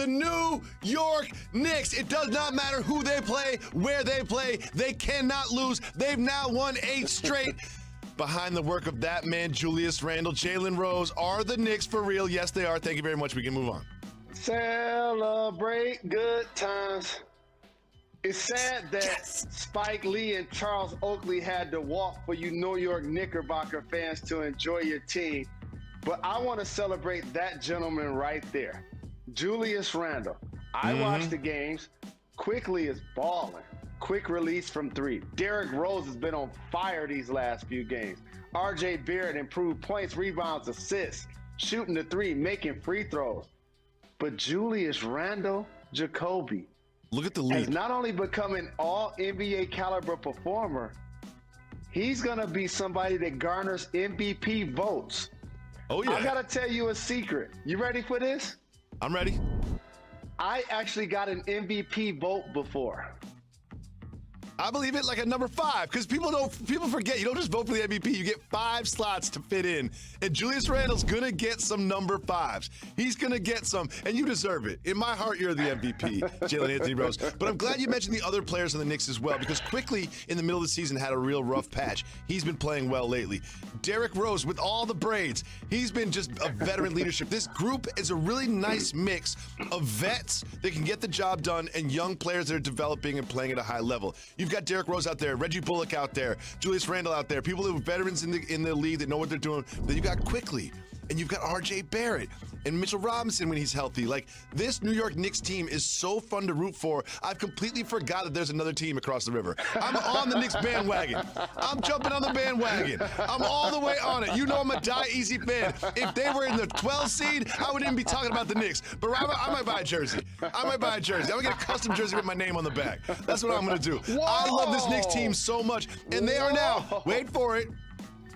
the New York Knicks. It does not matter who they play, where they play. They cannot lose. They've now won 8 straight. Behind the work of that man, Julius Randle, Jalen Rose, are the Knicks for real? Yes, they are. Thank you very much. We can move on. Celebrate good times. It's sad that Spike Lee and Charles Oakley had to walk for you New York Knickerbocker fans to enjoy your team. But I want to celebrate that gentleman right there, Julius Randle. I watched the games. Quickly is balling. Quick release from 3. Derrick Rose has been on fire these last few games. R.J. Barrett improved points, rebounds, assists, shooting the 3, making free throws. But Julius Randle Jacoby, look at the league, has not only become an all-NBA caliber performer, he's going to be somebody that garners MVP votes. Oh, yeah. I got to tell you a secret. You ready for this? I'm ready. I actually got an MVP vote before. I believe it, like a number 5, because people forget, you don't just vote for the MVP, you get 5 slots to fit in. And Julius Randle's gonna get some number 5s. He's gonna get some, and you deserve it. In my heart, you're the MVP, Jalen Anthony Rose. But I'm glad you mentioned the other players on the Knicks as well, because Quickly in the middle of the season had a real rough patch. He's been playing well lately. Derrick Rose with all the braids, he's been just a veteran leadership. This group is a really nice mix of vets that can get the job done and young players that are developing and playing at a high level. You've got Derrick Rose out there, Reggie Bullock out there, Julius Randle out there, people who are veterans in the league that know what they're doing. Then you got Quickly, and you've got R.J. Barrett and Mitchell Robinson when he's healthy. Like, this New York Knicks team is so fun to root for. I've completely forgot that there's another team across the river. I'm on the Knicks bandwagon. I'm jumping on the bandwagon. I'm all the way on it. You know I'm a die-easy fan. If they were in the 12th seed, I wouldn't even be talking about the Knicks. But I might buy a jersey. I'm gonna get a custom jersey with my name on the back. That's what I'm gonna do. Whoa. I love this Knicks team so much. And they are now, wait for it,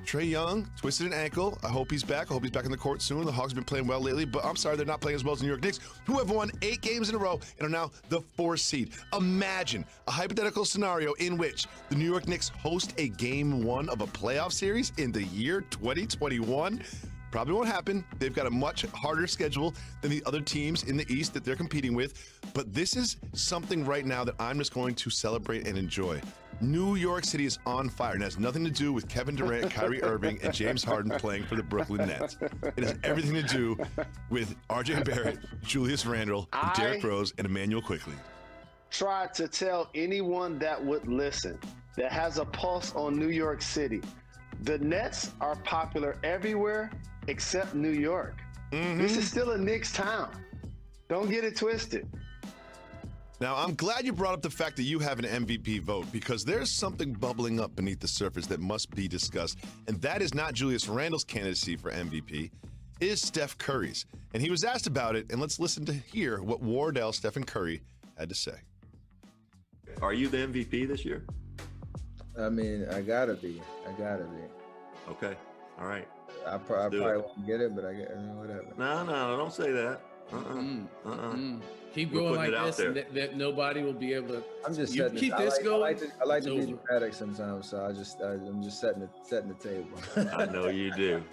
Trae Young twisted an ankle. I hope he's back. I hope he's back on the court soon. The Hawks have been playing well lately, but I'm sorry they're not playing as well as the New York Knicks, who have won 8 games in a row and are now the 4th seed. Imagine a hypothetical scenario in which the New York Knicks host a game 1 of a playoff series in the year 2021. Probably won't happen. They've got a much harder schedule than the other teams in the East that they're competing with. But this is something right now that I'm just going to celebrate and enjoy. New York City is on fire, and it has nothing to do with Kevin Durant, Kyrie Irving, and James Harden playing for the Brooklyn Nets. It has everything to do with R.J. Barrett, Julius Randle, Derrick Rose, and Emmanuel Quickly. Try to tell anyone that would listen, that has a pulse on New York City, the Nets are popular everywhere except New York. This is still a Knicks town. Don't get it twisted. Now, I'm glad you brought up the fact that you have an MVP vote, because there's something bubbling up beneath the surface that must be discussed, and that is not Julius Randle's candidacy for MVP. It is Steph Curry's. And he was asked about it, and let's listen to hear what Wardell Stephen Curry had to say. Are you the MVP this year? I mean, I gotta be. Okay. All right. I probably won't get it, but I mean, whatever. No, don't say that. Keep going like this, and that nobody will be able to. I'm just you keep this going. I like to be dramatic sometimes, so I'm just setting the table. I know you do.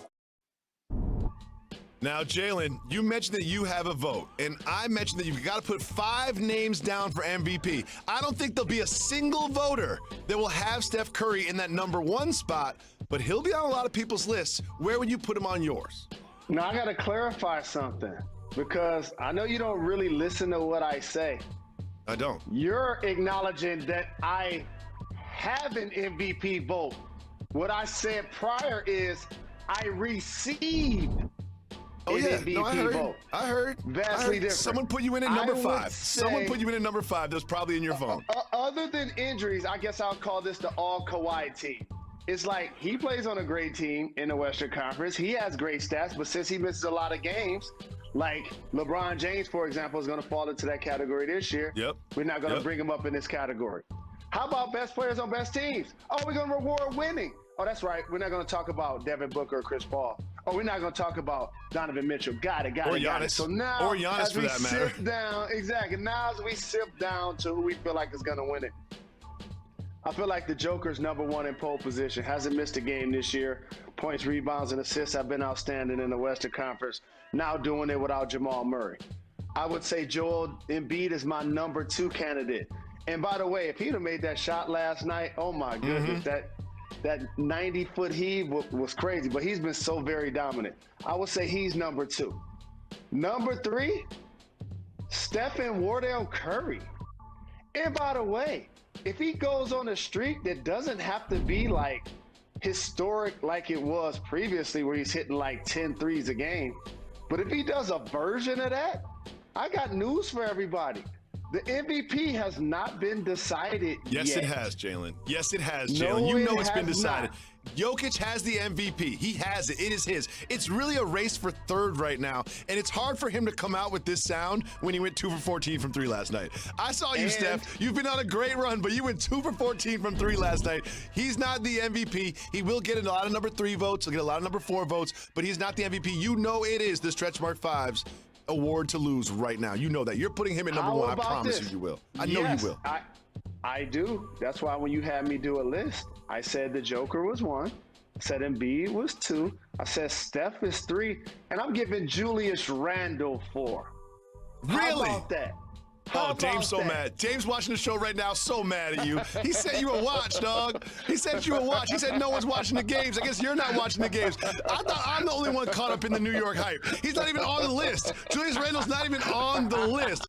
Now, Jalen, you mentioned that you have a vote, and I mentioned that you've got to put 5 names down for MVP. I don't think there'll be a single voter that will have Steph Curry in that number 1 spot, but he'll be on a lot of people's lists. Where would you put him on yours? Now, I got to clarify something, because I know you don't really listen to what I say. I don't. You're acknowledging that I have an MVP vote. What I said prior is I received MVP vote. I heard. Vastly different. Someone put you in at number 5. Someone put you in at number 5. That was probably in your phone. Other than injuries, I guess I'll call this the all Kawhi team. It's like he plays on a great team in the Western Conference. He has great stats, but since he misses a lot of games, like LeBron James, for example, is going to fall into that category this year. Yep. We're not going to bring him up in this category. How about best players on best teams? Oh, we're going to reward winning. Oh, that's right. We're not going to talk about Devin Booker or Chris Paul. Oh, we're not going to talk about Donovan Mitchell. Got it. So now, or Giannis, as for we that matter. sip down, exactly. Now, as we sip down to who we feel like is going to win it, I feel like the Joker's number 1 in pole position. Hasn't missed a game this year. Points, rebounds, and assists have been outstanding in the Western Conference. Now doing it without Jamal Murray. I would say Joel Embiid is my number 2 candidate. And by the way, if he'd have made that shot last night, oh my goodness, that 90-foot heave was crazy. But he's been so very dominant. I would say he's number 2. Number 3, Steph and Wardell Curry. And by the way, if he goes on a streak that doesn't have to be like historic like it was previously where he's hitting like 10 threes a game, but if he does a version of that, I got news for everybody. The MVP has not been decided Yes, yet. it has, Jalen. Yes, it has, No, Jalen. You know it it's been has decided. not. Jokic has the MVP. He has it. It is his. It's really a race for third right now, and it's hard for him to come out with this sound when he went 2 for 14 from 3 last night. I saw you, And- Steph. You've been on a great run, but you went 2 for 14 from 3 last night. He's not the MVP. He will get a lot of number 3 votes. He'll get a lot of number 4 votes, but he's not the MVP. You know it is the Stretch Mark 5's award to lose right now. You know that. You're putting him at number How 1. I about promise this? you will. I know Yes, you will. I do. That's why when you had me do a list, I said the Joker was 1. I said Embiid was 2. I said Steph is 3. And I'm giving Julius Randle 4. Really? How about that? Oh, Dame's so mad. Dame's watching the show right now, so mad at you. He sent you a watch, dog. He sent you a watch. He said no one's watching the games. I guess you're not watching the games. I thought I'm the only one caught up in the New York hype. He's not even on the list. Julius Randle's not even on the list.